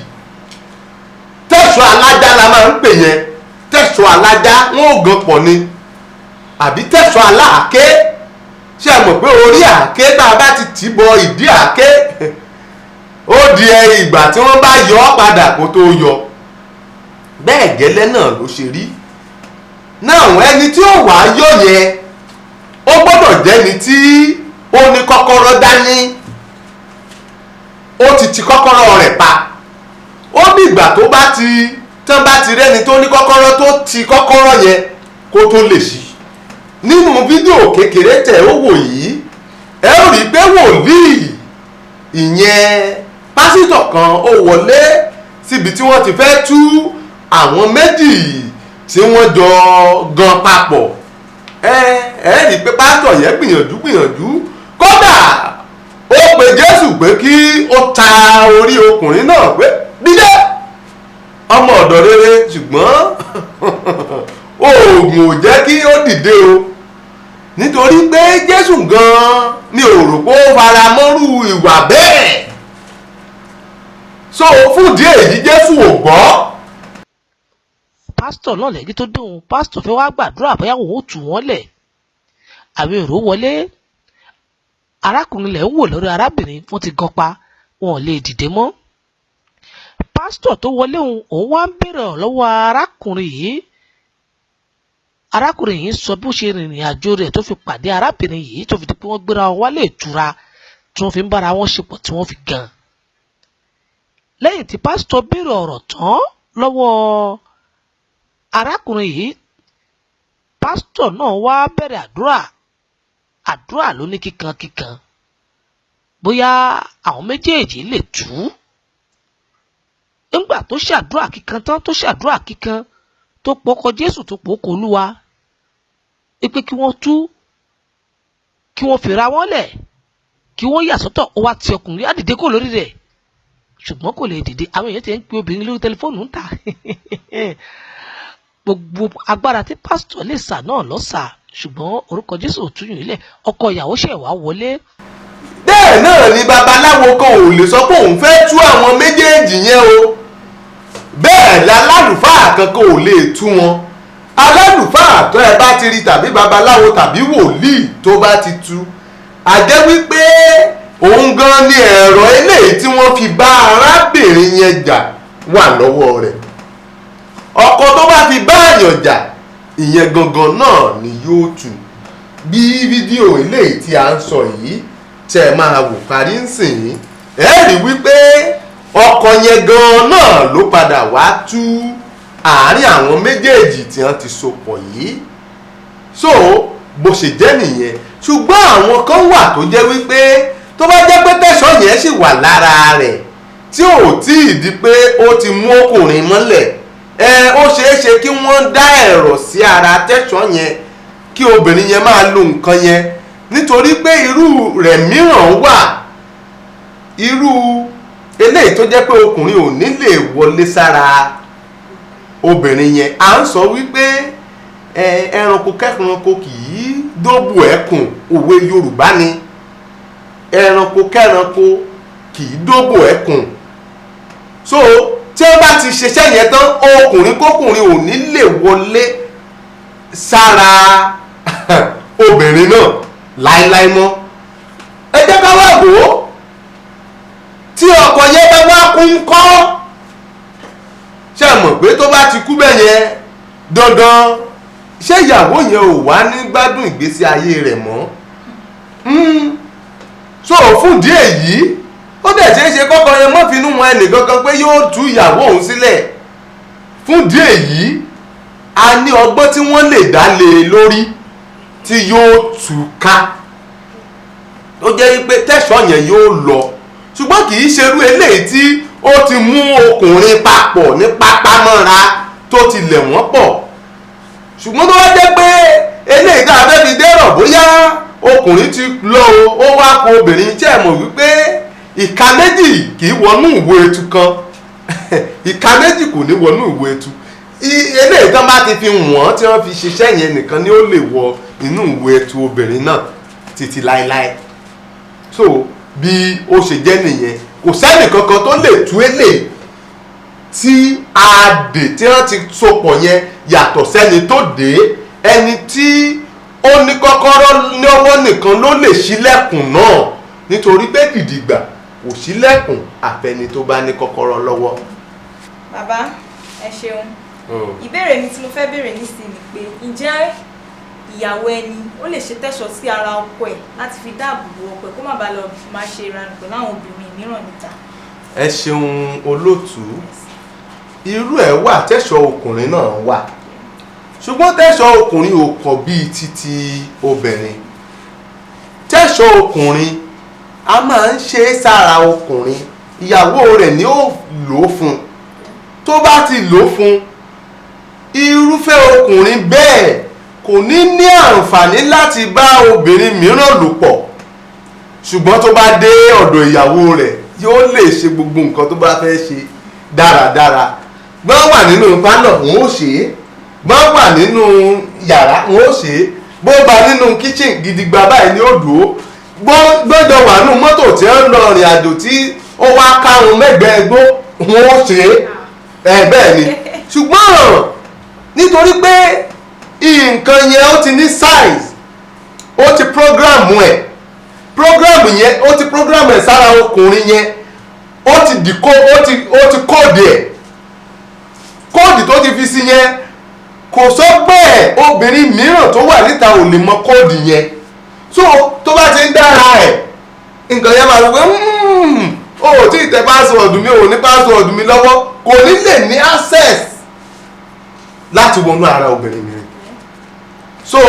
tẹ́ṣọ́ alájá la máa ń pè yẹn tẹ́ṣọ́ alájá wọn ò gan pọ̀ ni àbí tẹ́ṣọ́ aláàké ṣé ẹ mọ̀ pé orí àáké tá a bá ti tì bọ ìdí àáké ó di ìgbà tí wọ́n bá yọ ọ́ padà kó tó yọ bẹ́ẹ̀ gẹ́lẹ́ náà ló ṣe rí náà ẹni tí ó wàá yọ yẹn ó gbọ́dọ̀ jẹ́ni tí ó ní kọ́kọ́rọ́ dání ó ti kọ́kọ́rọ́ rẹ̀ pa ó ní ìgbà tó bá ti tán bá ti rẹ́ni tó ní kọ́kọ́rọ́ tó ti kọ́kọ́rọ́ yẹn kó tó lè ṣí nínú fídíò kékeré tẹ̀ ó wò yìí ẹ ó rí i pé wòlíì ìyẹn pásítọ̀ kan ó wọlé síbi tí wọ́n ti fẹ́ tú àwọn méjì tí wọ́n jọ gan papọ̀ ẹ rí i pé pásítọ̀ yẹn gbìyànjú kódà ó pe Jésù pé kí ó ta orí ọkùnrin náà pé dídé ọmọ ọ̀dọ̀ rere ṣùgbọ́n oògùn ò jẹ́ kí ó dìde o nítorí pé Jésù gan-an ni ò rò pé ó fara mọ́rú ìwà bẹ́ẹ̀ so fún ìdí èyí Jésù ò gbọ́. pásítọ̀ náà lẹ́yìn tó dóhùn pásítọ̀ fẹ́ wá gbàdúrà bóyá òun ó tù wọ́n lẹ̀ àwọn èrò wọlé arákùnrin lẹ̀ ń wò lórí arábìnrin wọ́n ti gan pa wọn ò lè dìde mọ́ pásítọ̀ tó wọlé òun wá ń bèrè lọ́wọ́ arákùnrin yìí sọ bó ṣe rìnrìn àjò rẹ̀ tó fi pàdé arábìnrin yìí tó fi di pé wọ́n gbéra wọn wálé ìtura tí wọ́n fi ń bára wọn ṣepọ̀ tí wọ́n fi gan lẹ́yìn tí pásítọ̀ bèrè ọ̀rọ̀ tán lọ́wọ́ arákùnrin yìí pásítọ̀ náà wá bẹ̀rẹ̀ àdúrà ló ní kíkan bóyá àwọn méjèèjì lè tú nígbà tó ṣàdúrà kíkan tán tó pọkọ Jésù tó pọkọ Olúwa pé kí wọ́n tú kí wọ́n fìra wọn lẹ̀ kí wọ́n yà sọ́tọ̀ ó wá ti ọkùnrin á dìde kó lórí rẹ̀ ṣùgbọ́n kò lè dìde àwọn èèyàn ti ń pe obìnrin lórí tẹlifóònù ń ta gbogbo agbára tí pásítọ̀ lè sà náà lọ sà ṣùgbọ́n orúkọ Jésù ò túyùn nílẹ̀ ọkọ ìyàwó ṣẹ̀ wá wọlé. bẹ́ẹ̀ náà ni babaláwo kan ò lè sọ pé òun fẹ́ tú àwọn méjèèjì yẹn o bẹ́ẹ̀ lálùfáà kankan ò lè tú wọn alálùfáà tó ẹ bá ti rí tàbí babaláwo tàbí wòlíì tó bá ti tú a jẹ́ wípé òun gan ni ẹ̀rọ eléyìí tí wọ́n fi bá arábìnrin yẹn jà wà lọ́wọ́ rẹ̀ ọkọ tó bá fi bá àyàn jà ìyẹn gangan náà ni yóò tú bí fídíò eléyìí tí a ń sọ yìí tẹ́ máa wò parí ń sìn yín ẹ rí wípé ọkọ yẹn gan náà ló padà wá tú àárín àwọn méjèèjì tí wọ́n ti so pọ̀ yìí so bó ṣe jẹ́ nìyẹn ṣùgbọ́n àwọn kan wà tó jẹ́ wípé tó bá jẹ́ pé tẹ̀sán yẹn sì wà lára rẹ̀ tí ò tí ì di pé ó ti mú ọkùnrin mọ́lẹ̀ ó ṣeé ṣe kí wọ́n dá ẹ̀rọ sí ara tẹ̀sán yẹn kí obìnrin yẹn máa lo nǹkan yẹn nítorí pé irú rẹ̀ mìíràn wà irú eléyìí tó jẹ́ pé ọkùnrin ò ní lè wọlé sára obìnrin yẹn à ń sọ wípé ẹranko kẹ́ranko kì í dóbò ẹkùn òwe Yorùbá ni ẹranko kẹranko kì í dóbò ẹkùn so tí wọ́n bá ti ṣiṣẹ́ yẹn tán ọkùnrin kókùnrin ò ní lè wọlé sára obìnrin náà láíláí mọ́ ẹ jẹ́ ká wá wò ó tí ọkọ yẹn bá wá kú ń kọ́ ṣe mọ̀ pé tó bá ti kú bẹ́ẹ̀ yẹn dandan ṣé ìyàwó yẹn ò wá ní gbádùn ìgbésí ayé rẹ̀ mọ́ so fún díẹ̀ yìí ó dẹ̀ ṣeé ṣe kọ́kọ́ yẹn mọ́ finú wọn ẹnì kankan pé yóò tú ìyàwó òun sílẹ̀ fún díẹ̀ yìí a ní ọgbọ́n tí wọ́n lè dá lé e lórí tí yóò tú ká ó jẹ́ pé tẹ̀sán yẹn yóò lọ ṣùgbọ́n kì í ṣerú eléyìí tí ó ti mú ọkùnrin papọ̀ ní pápámọ́ra tó ti lẹ̀ wọ́n pọ̀ ṣùgbọ́n tó wá jẹ́ pé eléyìí tá a fẹ́ fi dẹ́rọ̀ bóyá ọkùnrin ti lọ ó wá kó obìnrin tí ẹ̀ mọ̀ wípé ìka méjì kì í wọnú ìwo etu kan ìka méjì kò ní wọnú ìwo etu eléyìí tán bá ti fi wọ́n tí wọ́n fi ṣiṣẹ́ yẹn nìkan ni ó lè wọ inú ìwo etu obìnrin náà títí láéláé so bí ó ṣe jẹ́ nìyẹn kò sẹ́nì kankan tó lè tú eléyìí tí adè tí wọ́n ti sopọ̀ yẹn yàtọ̀ sẹ́ni tó dé ẹni tí ó ní kọ́kọ́rọ́ lọ́wọ́ nìkan ló lè ṣílẹ̀kùn náà nítorí pé gidigba kò ṣílẹ̀kùn àfẹni tó bá ní kọ́kọ́rọ́ lọ́wọ́. bàbá ẹ ṣeun ìbéèrè mi tí mo fẹ́ béèrè nísìnyí pé ǹjẹ́ ìyàwó ẹni ó lè ṣe tẹ́ṣọ̀ sí ara ọkọ ẹ̀ láti fi dáàbò bo ọkọ ẹ̀ kó má bàa lọ máa ṣe ìranù pẹ̀lú àwọn obìnrin mìíràn níta. ẹ ṣeun olóòtú irú ẹ̀ wà tẹ́ṣọ̀ ọkùnrin náà wà ṣùgbọ́n tẹ́ṣọ̀ ọkùnrin ò kàn bíi títí obìnrin tẹ́ṣọ̀ ọkùnrin a máa ń ṣe é sára ọkùnrin ìyàwó rẹ̀ ni ó lò ó fún tó bá ti lò ó fún irúfẹ́ ọkùnrin bẹ́ẹ̀ kò ní àǹfààní láti bá obìnrin mìíràn lò pọ̀ ṣùgbọ́n tó bá dé ọ̀dọ̀ ìyàwó rẹ̀ yóò lè ṣe gbogbo nǹkan tó bá fẹ́ ṣe dáradára gbọ́n wà nínú pálọ̀ wọn ó ṣe é gbọ́n wà nínú yàrá wọn ó ṣe é bó bá nínú kíchìn gidigba báyìí ni ó dùn ó gbọ́dọ̀ wà nínú mọ́tò tí ó ń lọ rìn àjò tí ó wá kárun mẹ́gbẹ̀ẹ́ ẹgbó wọn ó ṣe é bẹ́ẹ̀ ni ṣùgbọ́n nítorí pé nǹkan yẹn ó ti ní size ó ti program yẹn ó ti program ẹ̀ sára ọkùnrin yẹn ó ti kóòdì ẹ̀ kóòdì tó ti fi sí yẹn kò sọ bẹ́ẹ̀ obìnrin mìíràn tó wà níta ò lè mọ kóòdì yẹn so tó bá ti ń dára ẹ̀ nǹkan yẹn máa wípé ó tí ì tẹ password mi ò ní password mi lọ́wọ́ kò ní lè ní access láti wọnú ara obìnrin mìíràn so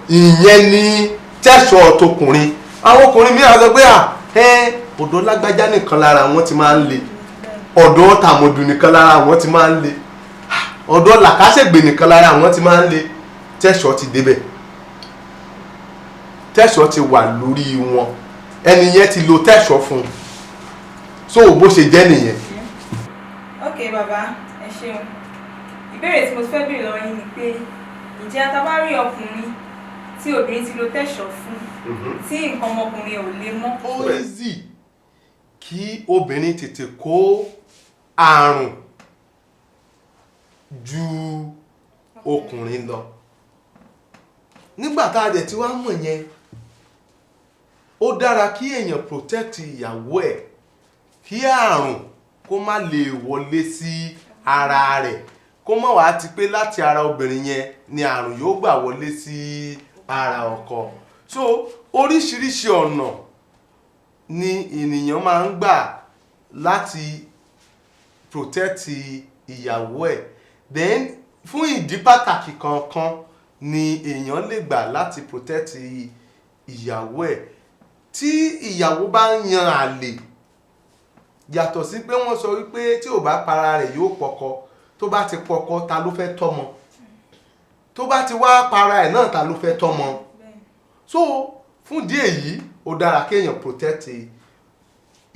ìyẹn ni tẹ́ṣọ̀ tọkùnrin àwọn ọkùnrin mìíràn sọ pé ọ̀dọ̀ lágbájá nìkan lára wọn ti máa ń le ọ̀dọ̀ tàmọ̀dù nìkan lára wọn ti máa ń le ọ̀dọ̀ làkàṣègbè nìkan lára wọn ti máa ń le tẹ́ṣọ̀ ti débẹ̀ tẹ́ṣọ̀ ti wà lórí wọn ẹni yẹn ti lo tẹ́ṣọ̀ fún un so bó ṣe jẹ́ nìyẹn. ok bàbá ẹ ṣeun ìbéèrè tí mo fẹ́ béèrè lọ́wọ́ yín ni pé ǹjẹ́ a ta bá rí ọkùnrin tí obìnrin ti lo tẹ́ṣọ̀ fún tí nǹkan ọmọkùnrin ò lè mọ́. ó easy kí obìnrin tètè kó àrùn ju ọkùnrin lọ nígbà tá a dẹ̀ ti wá mọ̀ yẹn ó dára kí èèyàn protect ìyàwó ẹ̀ kí àrùn kó má lè wọlé sí ara rẹ̀ kó má wàá ti pé láti ara obìnrin yẹn ni àrùn yóò gbà wọlé sí ara ọkọ so oríṣiríṣi ọ̀nà ni ènìyàn máa ń gbà láti protect ìyàwó ẹ̀ then fún ìdí pàtàkì kankan ni èèyàn lè gbà láti protect ìyàwó ẹ̀ tí ìyàwó bá ń yan àlè yàtọ̀ sí pé wọ́n sọ wípé tí ò bá para rẹ̀ yóò pọkọ tó bá ti pọkọ ta ló fẹ́ tọ́mọ tó bá ti wá para ẹ̀ náà ta ló fẹ́ tọ́mọ so fún díẹ̀ yìí ó dára kéèyàn protect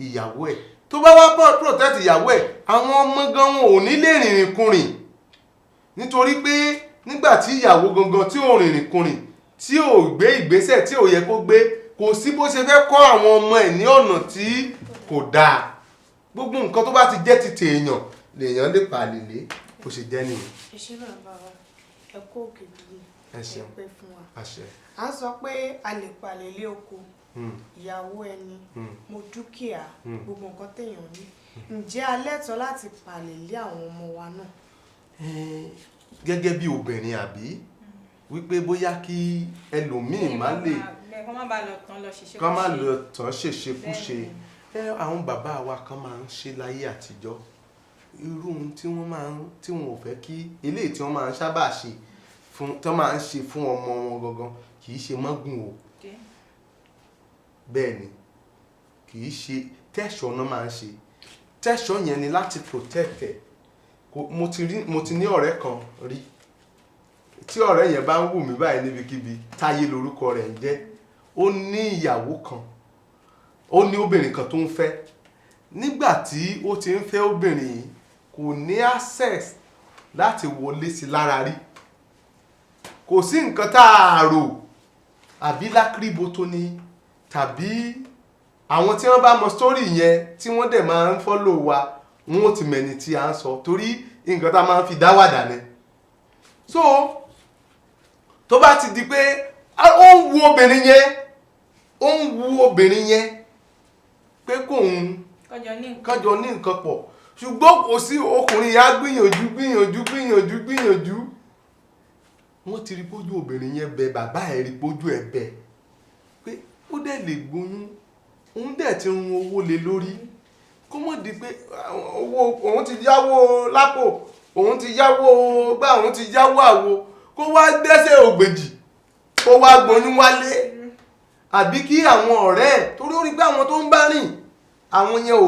ìyàwó ẹ̀ tó bá wá protect ìyàwó ẹ̀ àwọn ọmọ gan wọn ò ní lè rìnrìn kùnrìn nítorí pé nígbà tí ìyàwó gangan tí ò rìnrìn kùnrìn tí ò gbé ìgbésẹ̀ tí ò yẹ kó gbé, kò sí bó ṣe fẹ́ kọ́ àwọn ọmọ ẹ̀ ní ọ̀nà tí kò dáa. Gbogbo nǹkan tó bá ti jẹ́ ti tèèyàn lèèyàn lè pàlèlé, kò ṣe jẹ́ nìyẹn. ẹ ṣé bàbá wa, ẹ kó òkè bíi ẹ ṣeun. ẹ pẹ́ fún wa. Àṣẹ. à ń sọ pé a lè pàlélé oko, ìyàwó ẹni, mo dúkìá, gbogbo nǹkan téèyàn ní. Ǹjẹ́ a lẹ́tọ̀ọ́ láti pàlélé àwọn ọmọ wa náà? Gẹ́gẹ́ bí obìnrin àbí wípé bóyá kí ẹlòmíì má lè kọ́ má bàa lọ tán lọ ṣiṣẹ́ kán má lọ tán ṣèṣekúṣe. Àwọn bàbá wa kan máa ń ṣe láyé àtijọ́, irú ohun tí wọ́n ò fẹ́ kí eléyìí tí wọ́n máa ń sábà ṣe tí wọ́n máa ń ṣe fún ọmọ wọn gangan kì í ṣe mọ́gùn o. Bẹ́ẹ̀ ni, kì í ṣe tẹ́ṣọ̀ náà máa ń ṣe. Tẹ́ṣọ̀ yẹn ni láti protect ẹ̀. Mo ti ní ọ̀rẹ́ kan rí, tí ọ̀rẹ́ yẹn bá ń wù mí báyìí níbikíbi, Táyé lórúkọ rẹ̀ ń jẹ́. Ó ní ìyàwó kan, ó ní obìnrin kan tó ń fẹ́. Nígbà tí ó ti ń fẹ́ obìnrin yìí, kò ní access láti wọlé sí lára rí. Kò sí nǹkan tá a rò àbí lákríbo tó ní, tàbí àwọn tí wọ́n bá mọ story yẹn tí wọ́n dẹ̀ máa ń follow wa, wọ́n ó ti mẹ́ni tí a ń sọ, torí nǹkan tá a máa ń fi dáwàdà ni. So tó bá ti di pé ó ń wu obìnrin yẹn pé kájọ ní nǹkan pọ̀, ṣùgbọ́n kò sí, ọkùnrin yẹn á gbìyànjú. Wọ́n ti rí pójú obìnrin yẹn bẹ, bàbá ẹ̀ rí pójú ẹ̀ bẹ pé ó dẹ̀ lè gbóyún, òun dẹ̀ ti run owó lé lórí, kó mọ̀ di pé òun ti yáwó lápò, òun ti yáwó gbá, òun ti yáwó àwo, kó wá dẹ́sẹ̀ ògbèjì, kó wá gbóyún wálé. Àbí kí àwọn ọ̀rẹ́ ẹ̀, torí ó rí pé àwọn tó ń bá rìn, àwọn yẹn ò,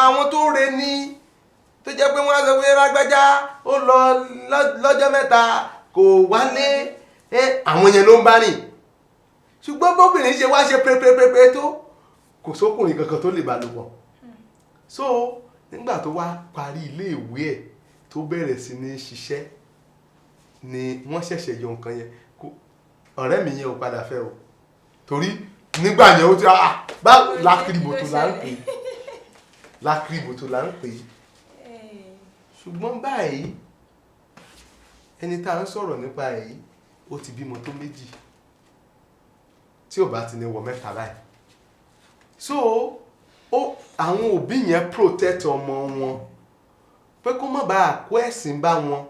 àwọn tó re ní, tó jẹ́ pé wọ́n á sọ pé Lágbájá ó lọ lọ́jọ́ mẹ́ta kò wálé, àwọn yẹn ló ń bá rìn. Ṣùgbọ́n bóbìnrin ṣe wá ṣe pépépépé tó, kò sókùnrin kankan tó lè bá lò pọ̀. So nígbà tó wá parí ilé ìwé ẹ̀ tó bẹ̀rẹ̀ sí ní ṣiṣẹ́ ni wọ́n ṣẹ̀ṣẹ̀ yọ nǹkan yẹn. Ọ̀rẹ́ mi yẹn ò padà fẹ́ o, torí nígbà yẹn ó ti bá lákìrìbòtò là ń pè é. Ṣùgbọ́n báyìí ẹni tá à ń sọ̀rọ̀ nípa èyí ó ti bímọ tó 2 tí ò bá ti ní wọ 3 báyìí. So àwọn òbí yẹn protect ọmọ wọn pé kó má bàa kó ẹ̀sìn bá wọn,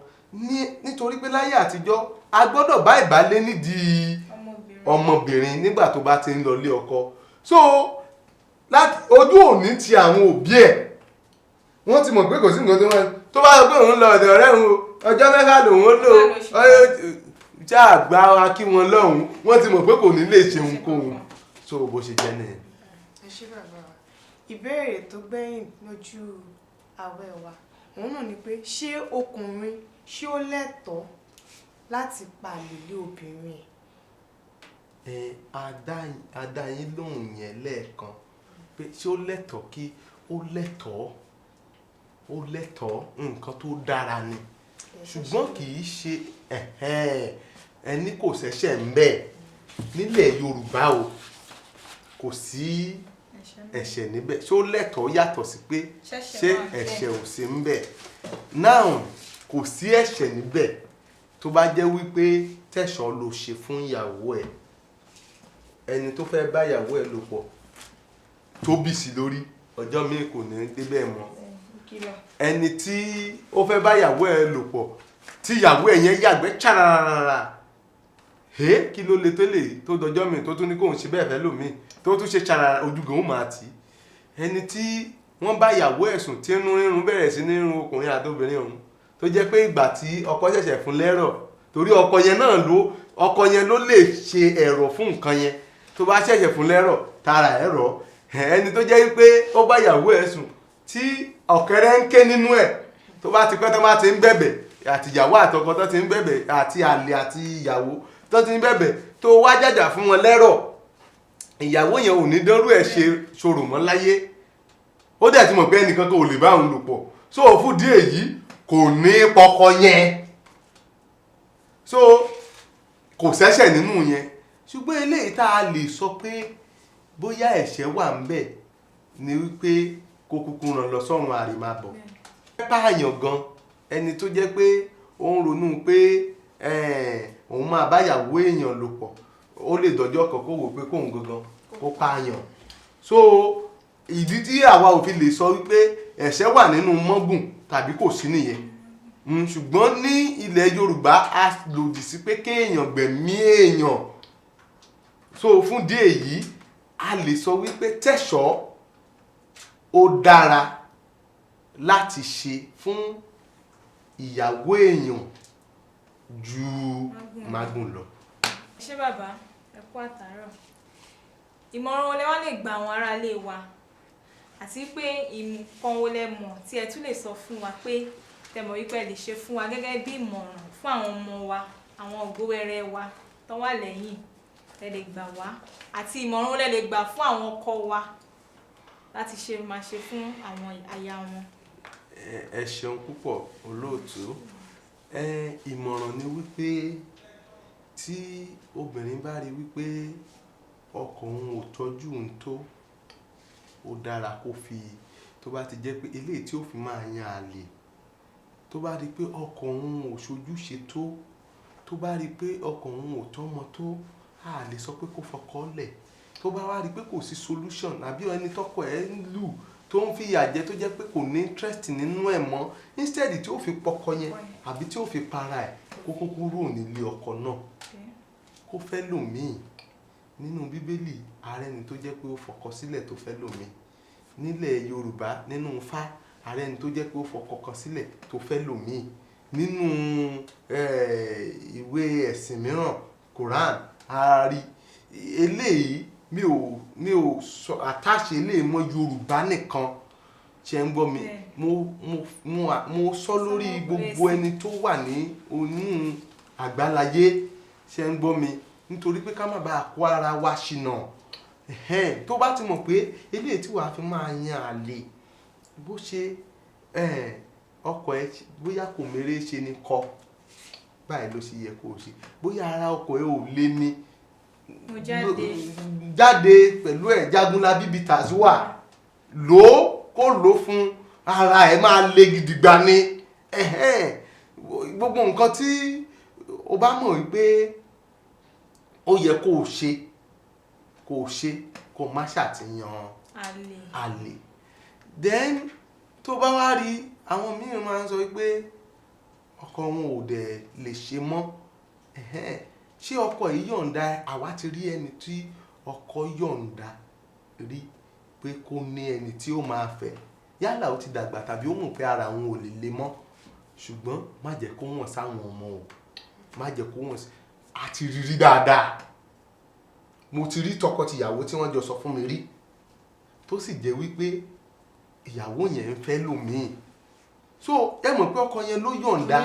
nítorí pé láyé àtijọ́ a gbọ́dọ̀ bá ìbálé nídìí ọmọbìnrin nígbà tó bá ti ń lọ lé ọkọ. So ojú òní ti àwọn òbí ẹ̀, wọ́n ti mọ̀ pé kò sí nǹkan tó bá sọ pé òun lọ ọ̀dọ̀ ọ̀rẹ́ òun ọjọ́ 4 lòun ó lò tí àgbà wa kí wọn lọ́hùn, wọ́n ti mọ̀ pé kò ní lè ṣe ohunkóhun. So bó ṣe jẹ́ nìyẹn. ẹ ṣé bàbá wa, ìbéèrè tó gbẹ̀yìn lójú àwẹ̀ wa òun náà ni pé ṣé ọkùnrin ṣé ó lẹ́tọ̀ọ́ láti pàlélé obìnrin ẹ̀? Adá yín lóhùn yẹn lẹ́ẹ̀kan pé ṣé ó lẹ́tọ̀ọ́ kí ó lẹ́tọ̀ọ́ nǹkan tó dára ni, ṣùgbọ́n kì í ṣe ẹni kò ṣẹ̀ṣẹ̀ ń bẹ nílẹ̀ Yorùbá o, kò sí ẹ̀ṣẹ̀ níbẹ̀. ṣé ó lẹ́tọ̀ọ́ yàtọ̀ sí pé ṣé ẹ̀ṣẹ̀ ò sí ń bẹ. Now kò sí ẹ̀ṣẹ̀ níbẹ̀ tó bá jẹ́ wípé tẹ̀ṣọ́ ló ṣe fún ìyàwó ẹ̀, ẹni tó fẹ́ bá ìyàwó ẹ̀ lò pọ̀ tó bì sí lórí, ọjọ́ míì kò ní débẹ̀ mọ́. Ẹni tí ó fẹ́ bá ìyàwó ẹ̀ lò pọ̀ tí ìyàwó ẹ̀ yẹn yàgbẹ́ ṣàràràrà, kí ló le tó lè tó dọjọ́ mi tó tún ní kóun ṣe bẹ́ẹ̀ fẹ́ lòmíì tó tún ṣe ṣàràrà, ojúgan ó máa tì í. Ẹni tí wọ́n bá ìyàwó ẹ̀ sùn tí inú rírun bẹ̀rẹ̀ sí ní rírun ọkùnrin àtobìnrin ọ̀hún, tó jẹ́ pé ìgbà tí ọkọ ṣẹ̀ṣẹ̀ fún lẹ́rọ̀, torí ọkọ yẹn ló lè ṣe ẹ̀rọ̀ fún nǹkan yẹn, tó bá ṣẹ̀ṣẹ̀ fún lẹ́rọ̀ tara ẹ̀rọ. Ẹni tó jẹ́ pé ó bá ìyàwó ẹ̀ sùn tí ọ̀kẹ́rẹ́ ń ké nínú ẹ̀, tó bá ti pẹ́ tó bá ti ń bẹ̀bẹ̀, àti ìyàwó àtọkọ tó ti ń bẹ̀bẹ̀, àti àlè àti ìyàwó tó ti ń bẹ̀bẹ̀, tó wá jàjà fún wọn lẹ́rọ̀, ìyàwó yẹn ò ní dánrú ẹ̀ ṣe ṣòro mọ́ láyé. Ó dẹ̀ ti mọ̀ pé ẹnìkan kan ò lè bá òun lò pọ̀, so fún díẹ̀ yìí kò ní pọkọ yẹn, so kò ṣẹ̀ṣẹ̀ nínú yẹn. ṣùgbọ́n eléyìí tá a lè sọ pé bóyá ẹ̀ṣẹ̀ wà ń bẹ̀ ni wípé kó kúkú ràn lọ sọ́run àrèmábọ̀. pààyàn gan ẹni tó jẹ́ pé ó ń ronú pé òun máa báyàwó èèyàn lò pọ̀ ó lè dọjọ́ kan kó wò pé kóun gangan kó pààyàn. so ìdí tí àwa ò fi lè sọ wípé ẹ̀ṣẹ̀ wà nínú mọ́gùn tàbí kò sí nìyẹn. ṣùgbọ́n ní ilẹ̀ Yorùbá a lòdì sí pé kéèyàn gbẹ̀mí èèyàn. so fún díẹ̀ yìí a lè sọ wípé tẹ̀ṣọ́ ó dára láti ṣe fún ìyàwó èèyàn ju mágùn lọ. ṣé bàbá ẹ kú àtàárọ̀, ìmọ̀ràn wo lẹ wá lè gba àwọn aráalé wa àti pé nǹkan wo lẹ mọ̀ tí ẹ tún lè sọ fún wa pé tẹmọ̀ wípé ẹ lè ṣe fún wa gẹ́gẹ́ bí ìmọ̀ràn fún àwọn ọmọ wa, àwọn ògówẹrẹ wa tó wà lẹ́yìn ẹ lè gbà wá, àti ìmọ̀ràn wo lẹ lè gbà fún àwọn ọkọ wa láti máa ṣe fún àwọn aya wọn. ẹ ṣeun púpọ̀ olóòtú. ìmọ̀ràn ni wípé tí obìnrin bá rí wípé ọkọ òun ò tọ́jú òun tó, ó dára kó fi, tó bá ti jẹ́ pé eléyìí tí ó fi máa yan àlè, tó bá rí pé ọkọ òun ò ṣojúṣe tó, tó bá rí pé ọkọ òun ò tọ́mọ tó, a lè sọ pé kó fọkọ lẹ̀. tó bá wá rí pé kò sí solution àbí ẹni tọ́kọ ẹ̀ ń lù tó ń fi ìyà jẹ tó jẹ́ pé kò ní interest nínú ẹ̀ mọ́, instead tí ó fi pọkọ yẹn àbí tí ó fi para ẹ̀ kó kúkú rò nílé ọkọ náà kó fẹ́ lòmíì. nínú bíbélì ààrẹ ni tó jẹ́ pé ó fọkọ sílẹ̀ tó fẹ́ lòmíì. nílẹ̀ Yorùbá nínú Ifá ààrẹ ni tó jẹ́ pé ó fọkọ kan sílẹ̀ tó fẹ́ lòmíì. nínú ìwé ẹ̀sìn mìíràn Quran ààrí eléyìí mi ò sọ àtàṣe eléyìí mọ́ Yorùbá nìkan ṣe ń gbọ́ mi. mo sọ lórí gbogbo ẹni tó wà ní onú àgbáláyé ṣe ń gbọ́ mi, nítorí pé ká má bàa kó ara wa ṣìnà. tó bá ti mọ̀ pé eléyìí tí wàá fi máa yan àlè, bó ṣe ọkọ ẹ bóyá kò mèrè ṣe ni kọ báyìí ló ṣe yẹ kó o ṣe, bóyá ara ọkọ ẹ ò lé ní jáde pẹ̀lú ẹ̀ Jagunlabi bíi Tazua kó lò fún ara ẹ̀ máa le gidigba ni. gbogbo nǹkan tí o bá mọ̀ wípé ó yẹ kó o ṣe kó má ṣàtìyàn àlè. then tó bá wá rí àwọn mìíràn máa ń sọ wípé ọkọ wọn ò dẹ̀ lè ṣe mọ́. ṣé ọkọ yìí yọ̀ǹda? àwa ti rí ẹni tí ọkọ yọ̀ǹda rí pé kó ní ẹni tí ó máa fẹ́, yálà ó ti dàgbà tàbí ó mọ̀ pé ara òun ò lè le mọ́, ṣùgbọ́n má jẹ́ kó wọ̀n sáwọn ọmọ o, má jẹ́ kó wọ̀n sí. a ti rí dáadáa, mo ti rí tọkọtìyàwó tí wọ́n jọ sọ fún mi rí tó sì jẹ́ wípé ìyàwó yẹn ń fẹ́ lòmíì. so ẹ mọ̀ pé ọkọ yẹn ló yọ̀ǹda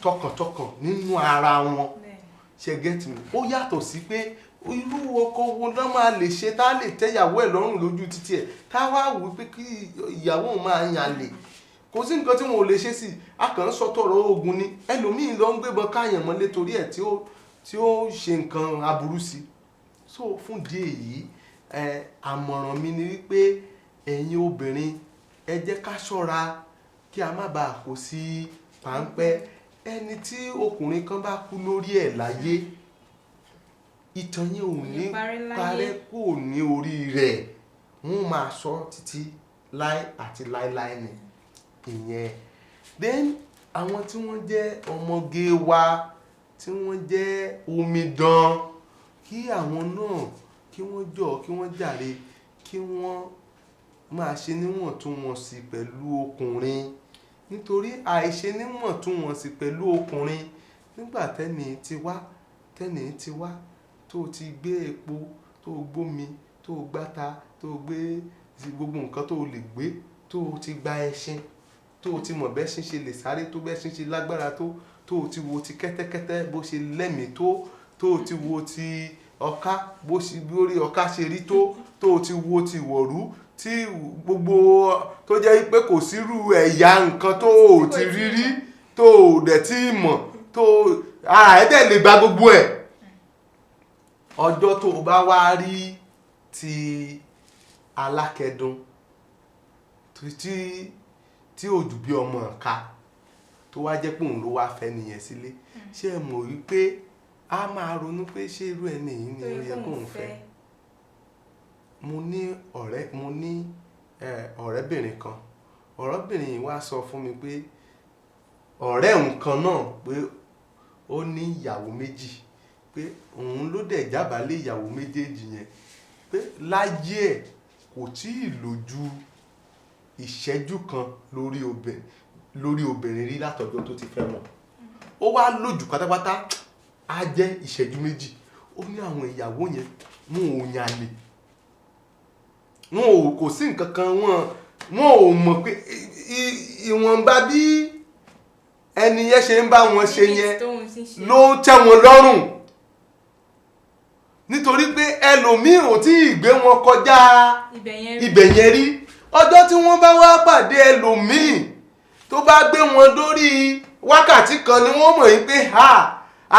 tọkàntọkàn nínú ara wọn. ṣe get me? ó yàtọ̀ sí pé irú ọkọ wo ló máa lè ṣe tá lè tẹ́yàwó ẹ̀ lọ́rùn lójú títí ẹ̀ tá wá wí pé kí ìyàwó máa yan àlè. kò sí nǹkan tí wọn ò lè ṣe sí, a kàn ń sọ tọrọ ogun ni. ẹlòmíì lọ ń gbébọn káyàn mọ́lé torí ẹ̀ tí ó ṣe nǹkan aburú sí. so fún díẹ̀ yìí àmọ̀ràn mi ni wípé ẹ̀yin obìnrin ẹ jẹ́ ká ṣọ́ra kí a má bàa kó sí páńpẹ́. ẹni tí ọkùnrin kan bá kú lórí ẹ̀ láyé, ìtàn yẹn ò ní parẹ́ kò ní orí rẹ̀, wọ́n máa sọ títí láé àti láéláé ni ìyẹn. then àwọn tí wọ́n jẹ́ ọmọge wa, tí wọ́n jẹ́ omidan, kí àwọn náà kí wọ́n jọ kí wọ́n jàre kí wọ́n máa ṣe níwọ̀ntúnwọ̀nsì pẹ̀lú ọkùnrin, nítorí àìṣe níwọ̀ntúnwọ̀nsì pẹ̀lú ọkùnrin nígbà tẹ́ni ti wá tó ti gbé epo, tó gbómi, tó gbáta, tó gbé gbogbo nǹkan tó lè gbé, tó ti gba ẹṣin, tó ti mọ̀ bẹ́ṣin ṣe lè sáré tó, bẹ́ṣin ṣe lágbára tó ti wo ti kẹ́tẹ́kẹ́tẹ́ bó ṣe lẹ́mìí tó ti wo ti ọká bó ṣe bí orí ọká ṣe rí tó ti wo ti wọ̀rú, tí gbogbo tó jẹ́ pé kò sírú ẹ̀yà nǹkan tó ti rírí tó dẹ̀ tí mọ̀ tó ara ẹ̀ dẹ̀ lè gba gbogbo ẹ̀. ọjọ́ tó o bá wá rí ti alákẹ́dùn tí ò jù bí ọmọ ọ̀ka tó wá jẹ́ pé òun ló wá fẹ́ nìyẹn sílé ṣé ẹ mọ̀ wípé a máa ronú pé ṣé irú ẹni yìí ni ó yẹ kóun fẹ́. mo ní ọ̀rẹ́bìnrin kan ọ̀rẹ́bìnrin yìí wá sọ fún mi pé ọ̀rẹ́ òun kan náà pé ó ní ìyàwó méjì pé òun ló dẹ̀ jábàálé ìyàwó méjèèjì yẹn pé láyé ẹ̀ kò tí ì lò ju ìṣẹ́jú kan lórí obìnrin rí látọjọ́ tó ti fẹ́ wọn ó wá lójú pátápátá á jẹ́ ìṣẹ́jú méjì ó ní àwọn ìyàwó yẹn wọn ò yànlè wọn ò kò sí nǹkan kan wọn ò mọ̀ pé ìwọ̀nba bí ẹni yẹn ṣe ń bá wọn ṣe yẹn ló tẹ́ wọn lọ́rùn nítorí pé ẹlòmíì ò tí ì gbé wọn kọjá ibẹ̀ yẹn rí ọjọ́ tí wọ́n bá wá pàdé ẹlòmíì tó bá gbé wọn dórí wákàtí kan ni wọ́n mọ̀ yín pé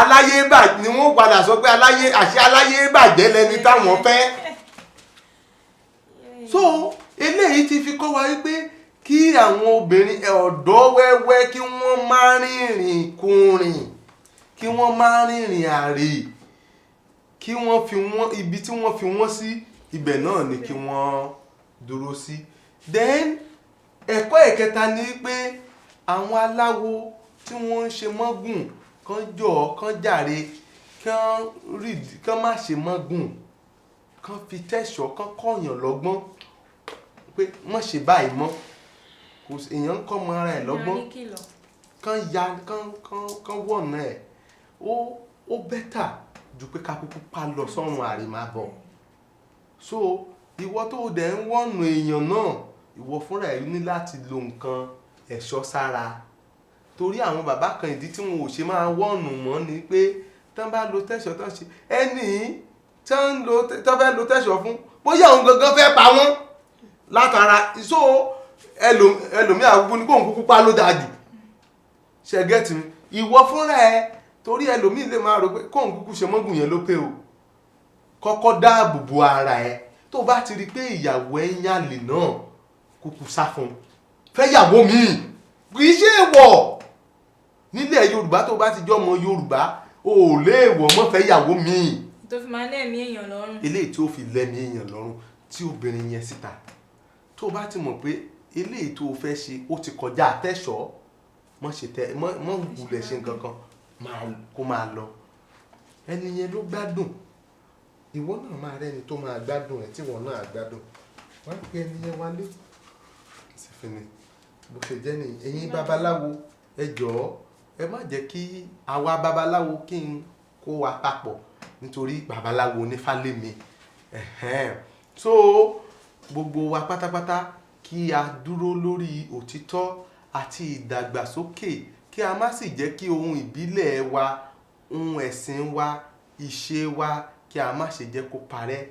aláyé bàjẹ́ ni wọ́n padà sọ pé aláyé bàjẹ́ lẹni táwọn fẹ́. So eléyìí ti fi kọ́ wa wípé kí àwọn obìnrin ọ̀dọ́ wẹ́wẹ́ kí wọ́n má rìnrìn kùnrìn kí wọ́n má rìnrìn àrè kí wọ́n fi wọ́n ibi tí wọ́n fi wọ́n sí ibẹ̀ náà ni kí wọ́n dúró sí. Then ẹ̀kọ́ ẹ̀kẹta ni pé àwọn aláwo tí wọ́n ń ṣe mọ́gùn kán jọ̀ọ́ kán jàre kán má ṣe mọ́gùn kán fi tẹ̀sọ̀ kán kọ̀yàn lọ́gbọ́n pé má ṣe báyìí mọ́ èèyàn ń kọ́ ọmọ ara ẹ̀ lọ́gbọ́n kán wọ̀nà ẹ̀ ó bẹ́tà ju pé ká kúkú pa lọ sọ́run àrèmábọ̀. So ìwọ tó dẹ̀ ń wọ̀nà èèyàn náà ìwọ fúnra ẹ̀ ní láti lo nǹkan ẹ̀ṣọ́ sára torí àwọn bàbá kan ìdí tí wọn ò ṣe máa wọ̀nù mọ́ ni pé tán bá lo tẹ̀sọ̀ tán ṣe ẹni tán fẹ́ lo tẹ̀sọ̀ fún bóyá òun gangan fẹ́ pa wọ́n látara so ẹlòmíì àgùkù ní kóun kúkú pa ló dáa jù ṣẹgẹ́tì ìwọ fúnra ẹ torí ẹlòmíì lè máa rò pé kóun kúkú ṣe mọ́gùn yẹn ló pé o kọ́kọ́ dáàbò bo ara ẹ tó bá ti rí pé ìyàwó ẹ ń yàlè náà kúkú sá fún fẹ́yàwó míì kì í ṣe èèwọ̀ nílẹ̀ Yorùbá tó bá ti jẹ́ ọmọ Yorùbá ò léèwọ̀ mọ́ fẹ́yàwó míì tó fi máa lẹ́mí èèyàn lọ́rùn eléyìí tí ó fi lẹ́mí èèyàn lọ́rùn tí obìnrin yẹn síta tó bá ti mọ̀ pé eléyìí tó fẹ́ ṣe ó ti kọjá àtẹ́ṣọ́ mọ́ wulẹ̀ ṣe nǹkan kan kó máa lọ ẹni yẹn ló gbádùn ìwọ náà máa rẹ́ni tó máa gbádùn ẹ̀ tí wọ́n náà gbádùn wọ́n pe ẹni yẹn wálé sì fi ni bó ṣe jẹ́ ni ẹ̀yin babaláwo ẹ jọ̀ọ́ ẹ má jẹ́ kí àwa babaláwo kí n kó wa papọ̀ nítorí babaláwo onífálẹ́mi so gbogbo wa pátápátá kí a dúró lórí òtítọ́ àti ìdàgbàsókè kí a má sì jẹ́ kí ohun ìbílẹ̀ wa ohun ẹ̀sìn wa ìṣe wa kí a má ṣe jẹ́ kó parẹ́.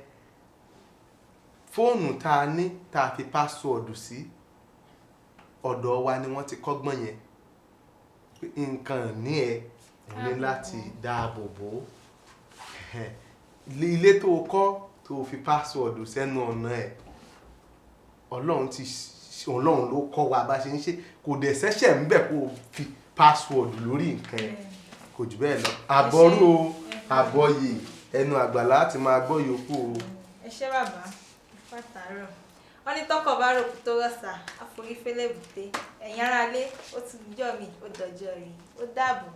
Fóònù tá a ní tá a fi pásíwọ̀dù sí ọ̀dọ̀ wa ni wọ́n ti kọ́gbọ́n yẹn nǹkan ní ẹ ní láti dáàbò bò ilé tó kọ́ tó fi pásíwọ̀dù sẹ́nu ọ̀nà ẹ̀ Ọlọ́run ló kọ́ wa bá ṣe ń ṣe kò dẹ̀ ṣẹ̀ṣẹ̀ ń bẹ̀ kó fi pásíwọ̀dù lórí nǹkan ẹ̀ kò jù bẹ́ẹ̀ lọ àbọ̀rú àbọ̀yè ẹnu àgbàlá ti máa gbọ́ yòókù o. ẹ ṣé bàbá fàtàrọ̀ wọ́n ní tọkọ̀ bá rò tó rọ̀ṣà àforífẹ́lẹ́ bùté ẹ̀yin aráalé ó ti jọ́ mi ó dọ̀jọ́ rí ó dàbọ̀.